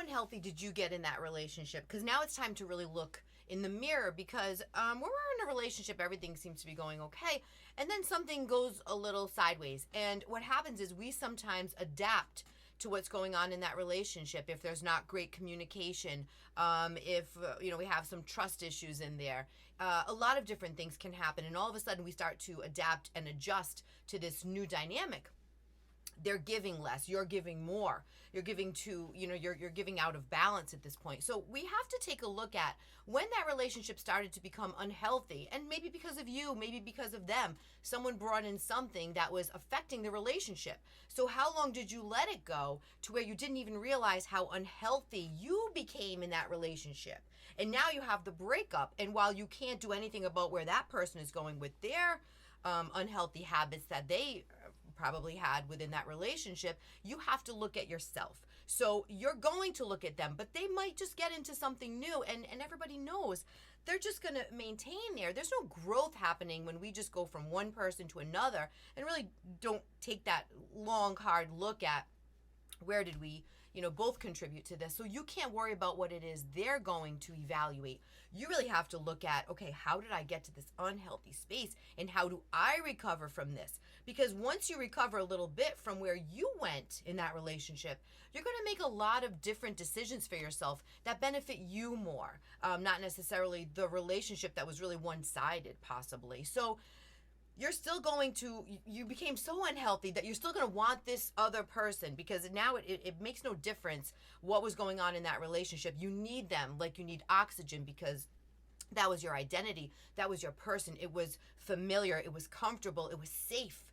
unhealthy did you get in that relationship? Because now it's time to really look in the mirror, because when we're in a relationship, everything seems to be going okay. And then something goes a little sideways. And what happens is we sometimes adapt to what's going on in that relationship. If there's not great communication, if we have some trust issues in there, a lot of different things can happen, and all of a sudden we start to adapt and adjust to this new dynamic. They're giving less, you're giving more, you're giving to, you're giving out of balance at this point. So we have to take a look at when that relationship started to become unhealthy, and maybe because of you, maybe because of them, someone brought in something that was affecting the relationship. So how long did you let it go to where you didn't even realize how unhealthy you became in that relationship? And now you have the breakup, and while you can't do anything about where that person is going with their unhealthy habits that they probably had within that relationship, you have to look at yourself. So you're going to look at them, but they might just get into something new, and everybody knows they're just going to maintain there. There's no growth happening when we just go from one person to another and really don't take that long, hard look at where did we both contribute to this. So you can't worry about what it is they're going to evaluate. You really have to look at, okay, how did I get to this unhealthy space, and how do I recover from this? Because once you recover a little bit from where you went in that relationship, you're going to make a lot of different decisions for yourself that benefit you more, not necessarily the relationship that was really one-sided possibly. So you're still going to, you became so unhealthy that you're still going to want this other person, because now it makes no difference what was going on in that relationship. You need them like you need oxygen, because that was your identity. That was your person. It was familiar. It was comfortable. It was safe.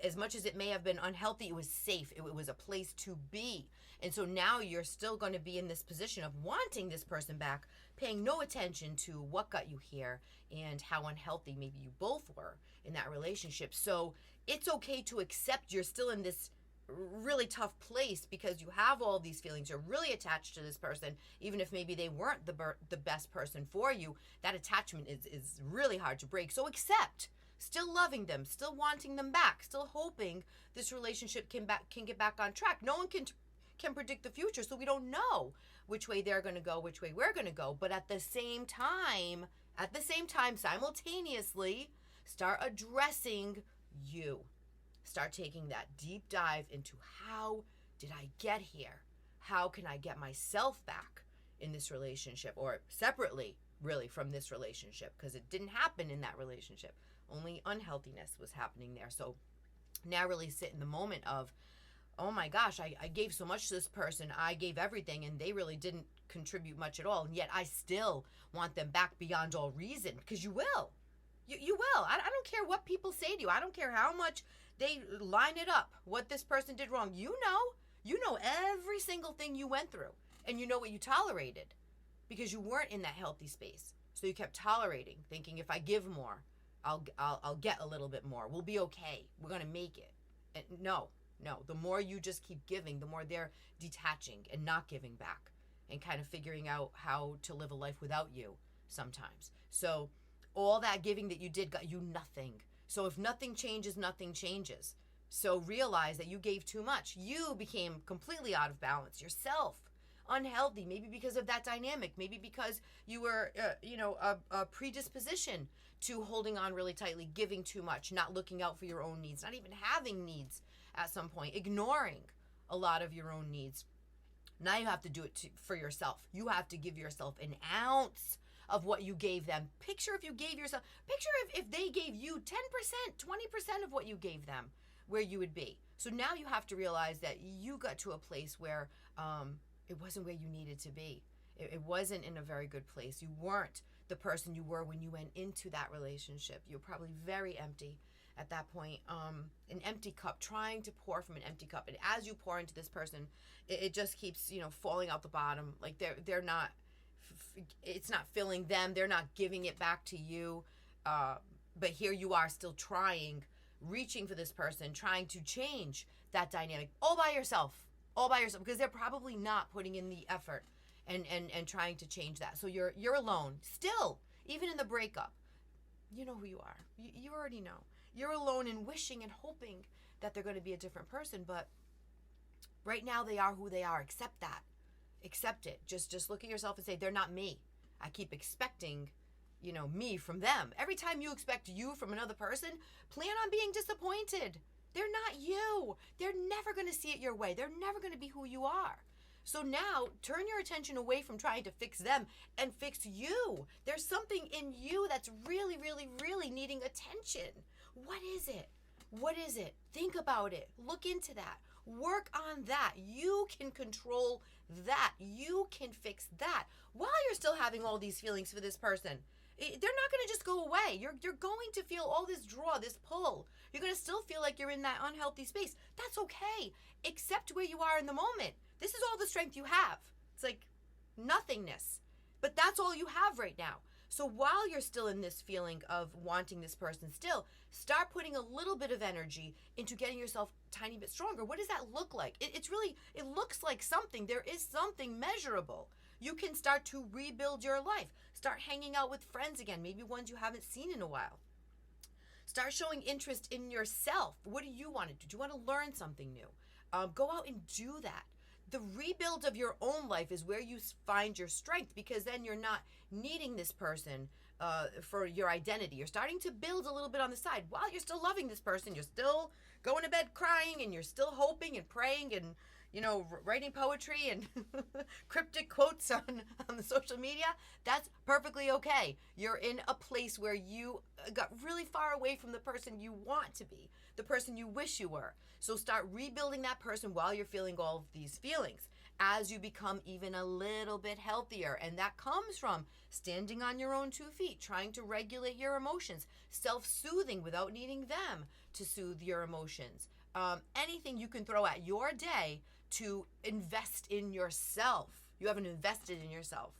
As much as it may have been unhealthy, it was safe. It was a place to be. And so now you're still going to be in this position of wanting this person back, paying no attention to what got you here and how unhealthy maybe you both were in that relationship. So it's okay to accept you're still in this really tough place, because you have all these feelings. You're really attached to this person, even if maybe they weren't the best person for you. That attachment is really hard to break. So accept. Still loving them, still wanting them back, still hoping this relationship can get back on track. No one can predict the future, so we don't know which way they're going to go, which way we're going to go. But at the same time, simultaneously, start addressing you. Start taking that deep dive into, how did I get here? How can I get myself back in this relationship, or separately, really, from this relationship? Because it didn't happen in that relationship. Only unhealthiness was happening there. So now really sit in the moment of, oh my gosh, I gave so much to this person. I gave everything, and they really didn't contribute much at all. And yet I still want them back beyond all reason, because you will. You will. I don't care what people say to you. I don't care how much they line it up, what this person did wrong. You know every single thing you went through, and you know what you tolerated, because you weren't in that healthy space. So you kept tolerating, thinking, if I give more, I'll get a little bit more. We'll be okay. We're going to make it. And no. The more you just keep giving, the more they're detaching and not giving back, and kind of figuring out how to live a life without you sometimes. So all that giving that you did got you nothing. So if nothing changes, nothing changes. So realize that you gave too much. You became completely out of balance yourself. Unhealthy, maybe because of that dynamic, maybe because you were, a predisposition to holding on really tightly, giving too much, not looking out for your own needs, not even having needs at some point, ignoring a lot of your own needs. Now you have to do it for yourself. You have to give yourself an ounce of what you gave them. Picture if they gave you 10%, 20% of what you gave them, where you would be. So now you have to realize that you got to a place where it wasn't where you needed to be. It wasn't in a very good place. You weren't the person you were when you went into that relationship. You're probably very empty at that point, an empty cup, trying to pour from an empty cup. And as you pour into this person, it just keeps, falling out the bottom. Like they're not, it's not filling them. They're not giving it back to you. But here you are still trying, reaching for this person, trying to change that dynamic all by yourself, because they're probably not putting in the effort and trying to change that. So you're alone still, even in the breakup. You know who you are. You already know. You're alone and wishing and hoping that they're going to be a different person, but right now they are who they are. Accept that. Accept it. Just look at yourself and say, they're not me. I keep expecting, me from them. Every time you expect you from another person, plan on being disappointed. They're not you. They're never going to see it your way. They're never going to be who you are. So now turn your attention away from trying to fix them and fix you. There's something in you that's really, really, really needing attention. What is it? What is it? Think about it. Look into that. Work on that. You can control that. You can fix that while you're still having all these feelings for this person. They're not going to just go away. You're going to feel all this draw, this pull. You're going to still feel like you're in that unhealthy space. That's okay. Accept where you are in the moment. This is all the strength you have. It's like nothingness. But that's all you have right now. So while you're still in this feeling of wanting this person still, start putting a little bit of energy into getting yourself a tiny bit stronger. What does that look like? It looks like something. There is something measurable. You can start to rebuild your life. Start hanging out with friends again, maybe ones you haven't seen in a while. Start showing interest in yourself. What do you want to do? Do you want to learn something new? Go out and do that. The rebuild of your own life is where you find your strength, because then you're not needing this person for your identity. You're starting to build a little bit on the side while you're still loving this person. You're still going to bed crying, and you're still hoping and praying and writing poetry and cryptic quotes on the social media. That's perfectly okay. You're in a place where you got really far away from the person you want to be, the person you wish you were. So start rebuilding that person while you're feeling all of these feelings as you become even a little bit healthier. And that comes from standing on your own 2 feet, trying to regulate your emotions, self-soothing without needing them to soothe your emotions. Anything you can throw at your day to invest in yourself. You haven't invested in yourself.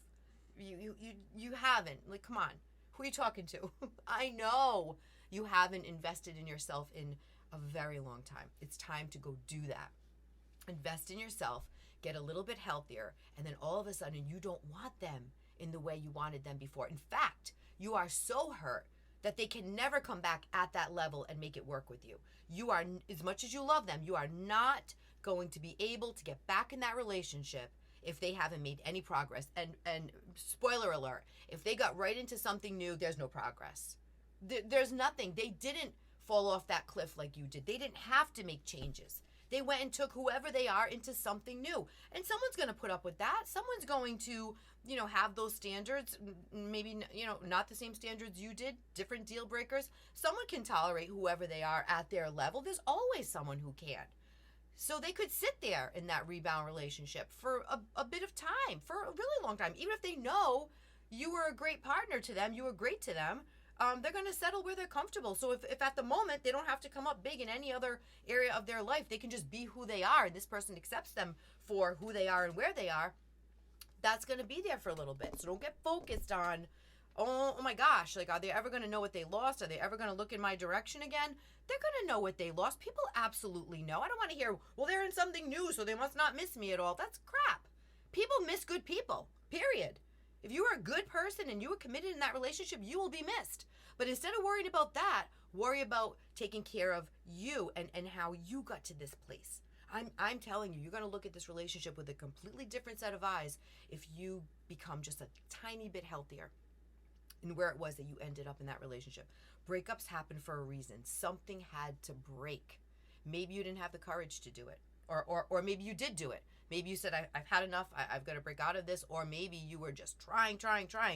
You haven't. Like, come on. Who are you talking to? I know you haven't invested in yourself in a very long time. It's time to go do that. Invest in yourself, get a little bit healthier, and then all of a sudden you don't want them in the way you wanted them before. In fact, you are so hurt that they can never come back at that level and make it work with you. You are, as much as you love them, you are not going to be able to get back in that relationship if they haven't made any progress. And spoiler alert, if they got right into something new, there's no progress. There's nothing. They didn't fall off that cliff like you did. They didn't have to make changes. They went and took whoever they are into something new. And someone's going to put up with that. Someone's going to, have those standards, maybe, not the same standards you did, different deal breakers. Someone can tolerate whoever they are at their level. There's always someone who can. So they could sit there in that rebound relationship for a bit of time, for a really long time. Even if they know you were a great partner to them, you were great to them, they're going to settle where they're comfortable. So if at the moment they don't have to come up big in any other area of their life, they can just be who they are, and this person accepts them for who they are and where they are, that's going to be there for a little bit. So don't get focused on, oh my gosh, like, are they ever going to know what they lost? Are they ever going to look in my direction again? They're going to know what they lost. People absolutely know. I don't want to hear, well, they're in something new, so they must not miss me at all. That's crap. People miss good people, period. If you are a good person and you were committed in that relationship, you will be missed. But instead of worrying about that, worry about taking care of you and how you got to this place. I'm telling you, you're going to look at this relationship with a completely different set of eyes if you become just a tiny bit healthier in where it was that you ended up in that relationship. Breakups happen for a reason. Something had to break. Maybe you didn't have the courage to do it. Or maybe you did do it. Maybe you said, I've had enough, I've got to break out of this. Or maybe you were just trying,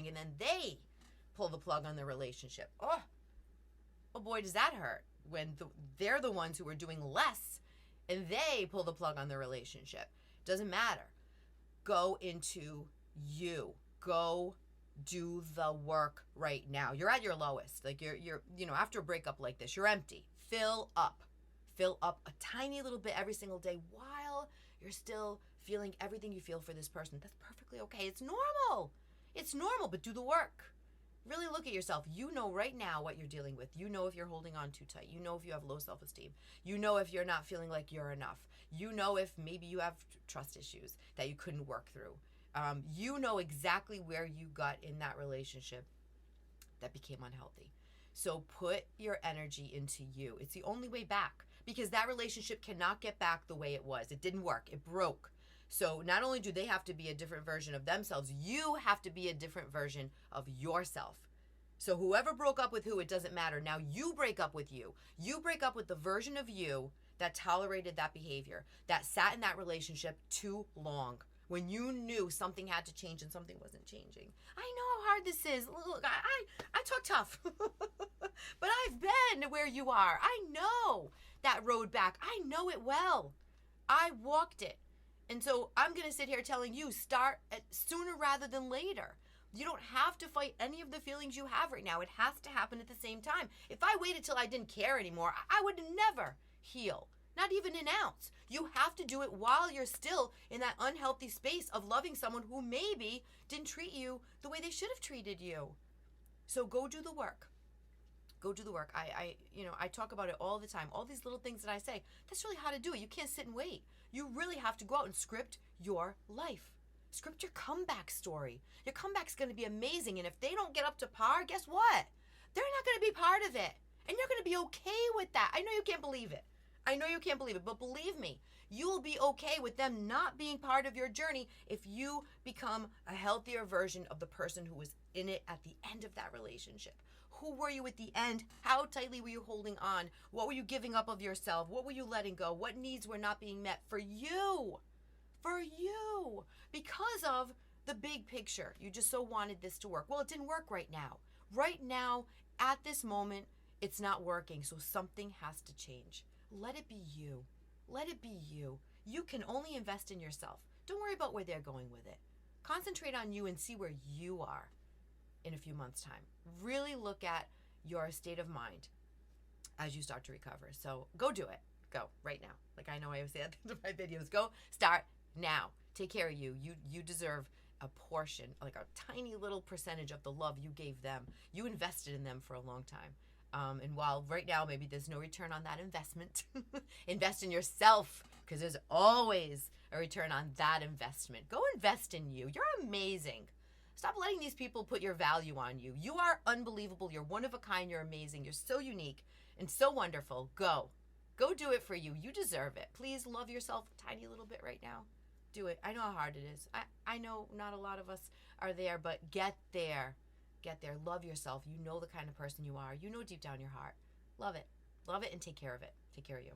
and then they pull the plug on the relationship. Oh boy, does that hurt when they're the ones who are doing less and they pull the plug on the relationship. Doesn't matter. Go into you. Go do the work right now. You're at your lowest. Like you're after a breakup like this, you're empty. Fill up a tiny little bit every single day while you're still feeling everything you feel for this person. That's perfectly okay. It's normal, but do the work. Really look at yourself. You know right now what you're dealing with. You know if you're holding on too tight. You know if you have low self-esteem. You know if you're not feeling like you're enough. You know if maybe you have trust issues that you couldn't work through. You know exactly where you got in that relationship that became unhealthy. So put your energy into you. It's the only way back, because that relationship cannot get back the way it was. It didn't work. It broke. So not only do they have to be a different version of themselves, you have to be a different version of yourself. So whoever broke up with who, it doesn't matter. Now you break up with you. You break up with the version of you that tolerated that behavior, that sat in that relationship too long, when you knew something had to change and something wasn't changing. I know how hard this is. Look, I talk tough, but I've been where you are. I know that road back. I know it well. I walked it. And so I'm going to sit here telling you, start sooner rather than later. You don't have to fight any of the feelings you have right now. It has to happen at the same time. If I waited till I didn't care anymore, I would never heal. Not even an ounce. You have to do it while you're still in that unhealthy space of loving someone who maybe didn't treat you the way they should have treated you. So go do the work. Go do the work. I talk about it all the time. All these little things that I say, that's really how to do it. You can't sit and wait. You really have to go out and script your life. Script your comeback story. Your comeback's going to be amazing. And if they don't get up to par, guess what? They're not going to be part of it. And you're going to be okay with that. I know you can't believe it. But believe me, you will be okay with them not being part of your journey if you become a healthier version of the person who was in it at the end of that relationship. Who were you at the end? How tightly were you holding on? What were you giving up of yourself? What were you letting go? What needs were not being met for you? For you. Because of the big picture. You just so wanted this to work. Well, it didn't work right now. Right now, at this moment, it's not working. So something has to change. Let it be you. Let it be you. You can only invest in yourself. Don't worry about where they're going with it. Concentrate on you and see where you are in a few months' time. Really look at your state of mind as you start to recover. So go do it. Go right now. Like I know I always say at the end of my videos, go start now. Take care of you. You deserve a portion, like a tiny little percentage of the love you gave them. You invested in them for a long time. And while right now maybe there's no return on that investment, invest in yourself, because there's always a return on that investment. Go invest in you. You're amazing. Stop letting these people put your value on you. You are unbelievable. You're one of a kind. You're amazing. You're so unique and so wonderful. Go do it for you. You deserve it. Please love yourself a tiny little bit right now. Do it. I know how hard it is. I know not a lot of us are there, but get there. Get there. Love yourself. You know the kind of person you are. You know deep down your heart. Love it. Love it and take care of it. Take care of you.